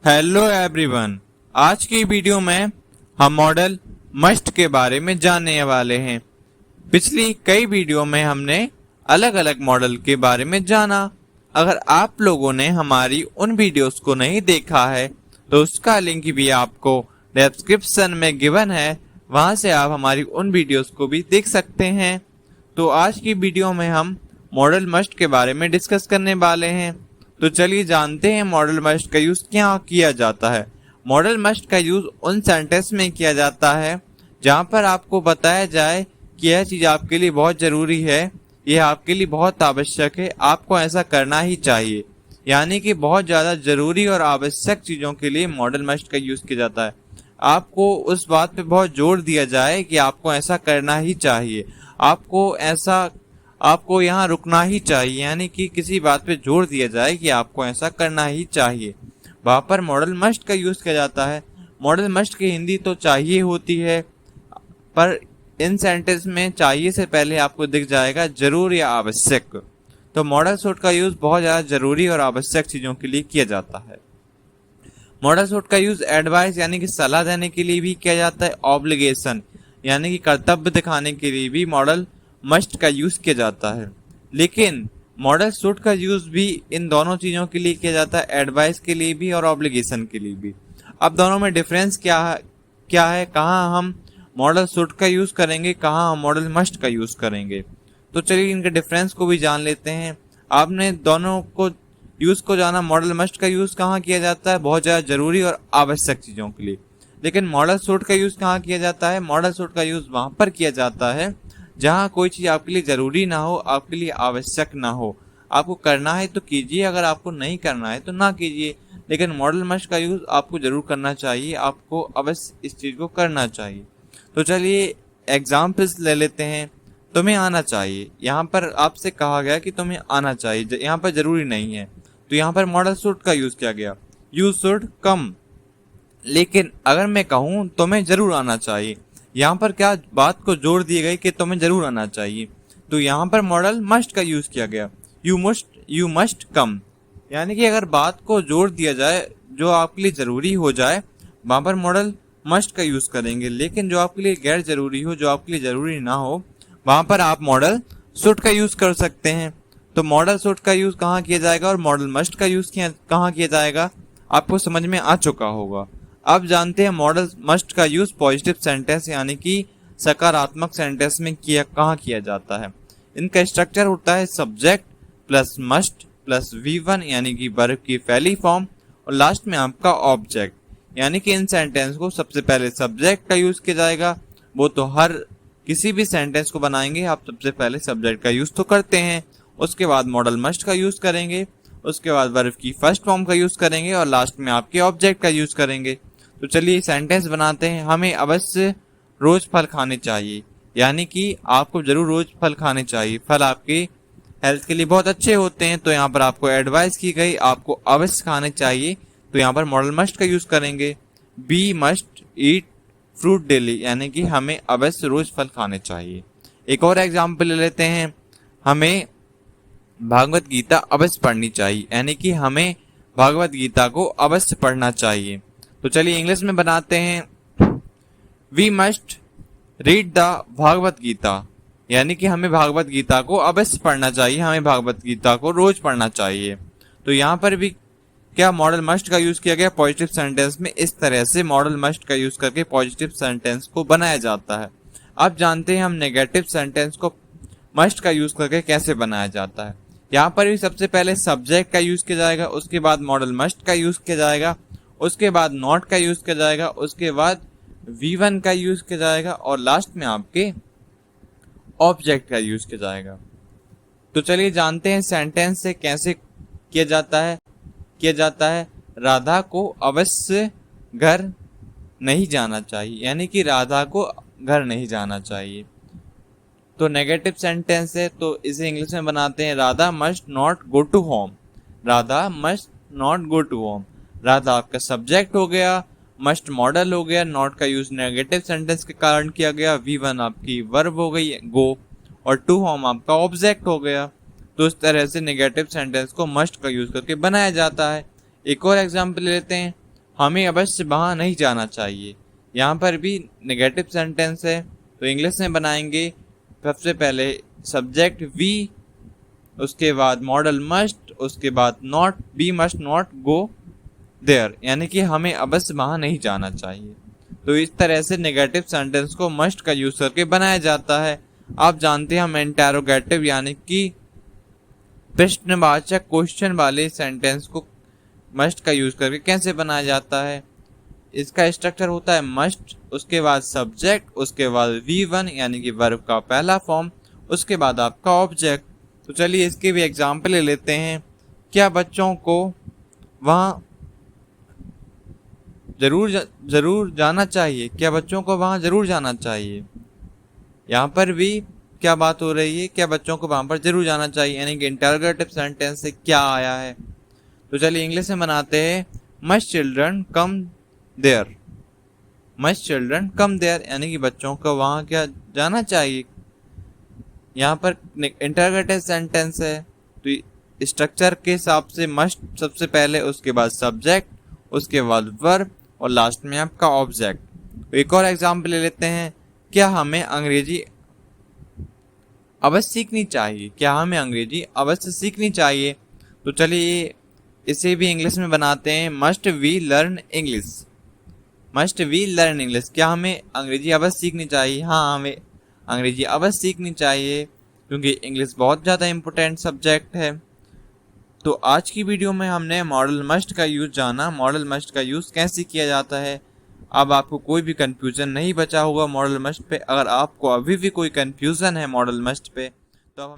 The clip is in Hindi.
Hello everyone. आज की वीडियो में हम मॉडल मस्ट के बारे में जानने वाले हैं। पिछली कई वीडियो में हमने अलग अलग मॉडल के बारे में जाना। अगर आप लोगों ने हमारी उन वीडियोस को नहीं देखा है तो उसका लिंक भी आपको डिस्क्रिप्शन में गिवन है, वहां से आप हमारी उन वीडियोस को भी देख सकते हैं। तो आज की वीडियो में हम मॉडल मस्ट के बारे में डिस्कस करने वाले हैं। तो चलिए जानते हैं मॉडल मस्ट का यूज क्या किया जाता है। मॉडल मस्ट का यूज उन सेंटेंस में किया जाता है जहां पर आपको बताया जाए कि यह चीज आपके लिए बहुत जरूरी है, यह आपके लिए बहुत आवश्यक है, आपको ऐसा करना ही चाहिए। यानी कि बहुत ज्यादा जरूरी और आवश्यक चीजों के लिए मॉडल मस्ट का यूज किया जाता है। आपको उस बात पे बहुत जोर दिया जाए कि आपको ऐसा करना ही चाहिए, आपको यहाँ रुकना ही चाहिए, यानी कि किसी बात पे जोर दिया जाए कि आपको ऐसा करना ही चाहिए, वहां पर मॉडल मस्ट का यूज किया जाता है। मॉडल मस्ट की हिंदी तो चाहिए होती है, पर इन सेंटेंस में चाहिए से पहले आपको दिख जाएगा जरूर या आवश्यक। तो मॉडल शुड का यूज बहुत ज्यादा जरूरी और आवश्यक चीजों के लिए किया जाता है। मॉडल शुड का यूज एडवाइस यानी कि सलाह देने के लिए भी किया जाता है। ऑब्लिगेशन यानी कि कर्तव्य दिखाने के लिए भी मॉडल मस्ट का यूज किया जाता है। लेकिन मॉडल शुड का यूज भी इन दोनों चीजों के लिए किया जाता है, एडवाइस के लिए भी और ऑब्लिगेशन के लिए भी। अब दोनों में डिफरेंस क्या है, कहाँ हम मॉडल शुड का यूज करेंगे, कहाँ हम मॉडल मस्ट का यूज करेंगे। तो चलिए इनके डिफरेंस को भी जान लेते हैं। आपने दोनों को यूज को जाना। मॉडल मस्ट का यूज कहाँ किया जाता है, बहुत ज्यादा जरूरी और आवश्यक चीजों के लिए। लेकिन मॉडल शुड का यूज कहाँ किया जाता है, मॉडल शुड का यूज वहां पर किया जाता है जहां कोई चीज आपके लिए जरूरी ना हो, आपके लिए आवश्यक ना हो। आपको करना है तो कीजिए, अगर आपको नहीं करना है तो ना कीजिए। लेकिन मॉडल मस्ट का यूज आपको जरूर करना चाहिए, आपको अवश्य इस चीज को करना चाहिए। तो चलिए एग्जाम्पल्स ले लेते हैं। तुम्हें आना चाहिए, यहाँ पर आपसे कहा गया कि तुम्हें आना चाहिए, यहाँ पर जरूरी नहीं है, तो यहाँ पर मॉडल शुड का यूज किया गया, यू शुड कम। लेकिन अगर मैं कहूँ तुम्हें जरूर आना चाहिए, यहाँ पर क्या बात को जोर दी गई कि तुम्हें जरूर आना चाहिए, तो यहाँ पर मॉडल मस्ट का यूज किया गया, यू मस्ट कम। यानी कि अगर बात को जोर दिया जाए जो आपके लिए जरूरी हो जाए, वहां पर मॉडल मस्ट का यूज करेंगे। लेकिन जो आपके लिए गैर जरूरी हो, जो आपके लिए जरूरी ना हो, वहां पर आप मॉडल शुड का यूज कर सकते हैं। तो मॉडल शुड का यूज कहाँ किया जाएगा और मॉडल मस्ट का यूज कहाँ किया जाएगा, आपको समझ में आ चुका होगा। अब जानते हैं मॉडल मस्ट का यूज पॉजिटिव सेंटेंस यानी कि सकारात्मक सेंटेंस में कहाँ किया जाता है। इनका स्ट्रक्चर होता है subject plus must plus V1 यानी कि वर्ब की पहली फॉर्म, और लास्ट में आपका ऑब्जेक्ट। यानी कि इन सेंटेंस को सबसे पहले सब्जेक्ट का यूज किया जाएगा। वो तो हर किसी भी सेंटेंस को बनाएंगे आप सबसे पहले सब्जेक्ट का यूज तो करते हैं, उसके बाद मॉडल मस्ट का यूज करेंगे, उसके बाद वर्ब की फर्स्ट फॉर्म का यूज करेंगे और लास्ट में आपके ऑब्जेक्ट का यूज करेंगे। तो चलिए सेंटेंस बनाते हैं। हमें अवश्य रोज फल खाने चाहिए, यानी कि आपको जरूर रोज फल खाने चाहिए, फल आपके हेल्थ के लिए बहुत अच्छे होते हैं। तो यहाँ पर आपको एडवाइस की गई, आपको अवश्य खाने चाहिए, तो यहाँ पर मॉडल मस्ट का यूज करेंगे। B must eat fruit daily, यानी कि हमें अवश्य रोज फल खाने चाहिए। एक और एग्जाम्पल ले लेते हैं, हमें भागवत गीता अवश्य पढ़नी चाहिए, यानी कि हमें भागवत गीता को अवश्य पढ़ना चाहिए। तो चलिए इंग्लिश में बनाते हैं, we must read the Bhagavad Gita, यानी कि हमें भागवत गीता को अवश्य पढ़ना चाहिए, हमें भागवत गीता को रोज पढ़ना चाहिए। तो यहाँ पर भी क्या मॉडल मस्ट का यूज किया गया पॉजिटिव सेंटेंस में। इस तरह से मॉडल मस्ट का यूज करके पॉजिटिव सेंटेंस को बनाया जाता है। अब जानते हैं हम नेगेटिव सेंटेंस को मस्ट का यूज करके कैसे बनाया जाता है। यहाँ पर भी सबसे पहले सब्जेक्ट का यूज किया जाएगा, उसके बाद मॉडल मस्ट का यूज किया जाएगा, उसके बाद नॉट का यूज किया जाएगा, उसके बाद V1 का यूज किया जाएगा और लास्ट में आपके ऑब्जेक्ट का यूज किया जाएगा। तो चलिए जानते हैं सेंटेंस से कैसे किया जाता है। राधा को अवश्य घर नहीं जाना चाहिए, यानी कि राधा को घर नहीं जाना चाहिए। तो नेगेटिव सेंटेंस है तो इसे इंग्लिश में बनाते हैं, Radha must not go to home, Radha must not go to home. Radha आपका सब्जेक्ट हो गया, मस्ट मॉडल हो गया, नॉट का यूज नेगेटिव सेंटेंस के कारण किया गया, V1 आपकी वर्ब हो गई गो, और टू होम आपका ऑब्जेक्ट हो गया। तो इस तरह से नेगेटिव सेंटेंस को मस्ट का यूज करके बनाया जाता है। एक और एग्जाम्पल लेते हैं, हमें अवश्य वहाँ नहीं जाना चाहिए। यहाँ पर भी नेगेटिव सेंटेंस है, तो इंग्लिश में बनाएंगे सबसे पहले सब्जेक्ट वी, उसके बाद मॉडल मस्ट, उसके बाद not, B must not go there, यानी कि हमें अवश्य वहाँ नहीं जाना चाहिए। तो इस तरह से नेगेटिव सेंटेंस को मस्ट का यूज करके बनाया जाता है। आप जानते हैं हम इंटेरोगेटिव यानी कि प्रश्नवाचक क्वेश्चन वाले सेंटेंस को मस्ट का यूज करके कैसे बनाया जाता है। इसका स्ट्रक्चर होता है मस्ट, उसके बाद सब्जेक्ट, उसके बाद V1 यानी कि वर्ब का पहला फॉर्म, उसके बाद आपका ऑब्जेक्ट। तो चलिए इसके भी एग्जाम्पल ले लेते हैं। क्या बच्चों को वहाँ जरूर जाना चाहिए? क्या बच्चों को वहाँ जरूर जाना चाहिए? यहाँ पर भी क्या बात हो रही है? क्या बच्चों को वहाँ पर जरूर जाना चाहिए, यानी कि इंटरोगेटिव सेंटेंस से क्या आया है। तो चलिए इंग्लिश में बनाते हैं must children come there. Must children come there यानी कि बच्चों को वहाँ क्या जाना चाहिए। यहाँ पर इंटरोगेटिव सेंटेंस है, तो स्ट्रक्चर के हिसाब से मस्ट सबसे पहले, उसके बाद सब्जेक्ट, उसके बाद वर्ब और लास्ट में आपका ऑब्जेक्ट। तो एक और एग्जाम्पल ले लेते हैं। क्या हमें अंग्रेजी अवश्य सीखनी चाहिए? क्या हमें अंग्रेजी अवश्य सीखनी चाहिए? तो चलिए इसे भी इंग्लिश में बनाते हैं must we learn English. Must we learn English, क्या हमें अंग्रेजी अवश्य सीखनी चाहिए? हाँ, हमें अंग्रेजी अवश्य सीखनी चाहिए क्योंकि इंग्लिश बहुत ज़्यादा इम्पोर्टेंट सब्जेक्ट है। तो आज की वीडियो में हमने मॉडल मस्ट का यूज़ जाना, मॉडल मस्ट का यूज़ कैसे किया जाता है। अब आपको कोई भी कंफ्यूजन नहीं बचा होगा मॉडल मस्ट पे। अगर आपको अभी भी कोई कंफ्यूजन है मॉडल मस्ट पे तो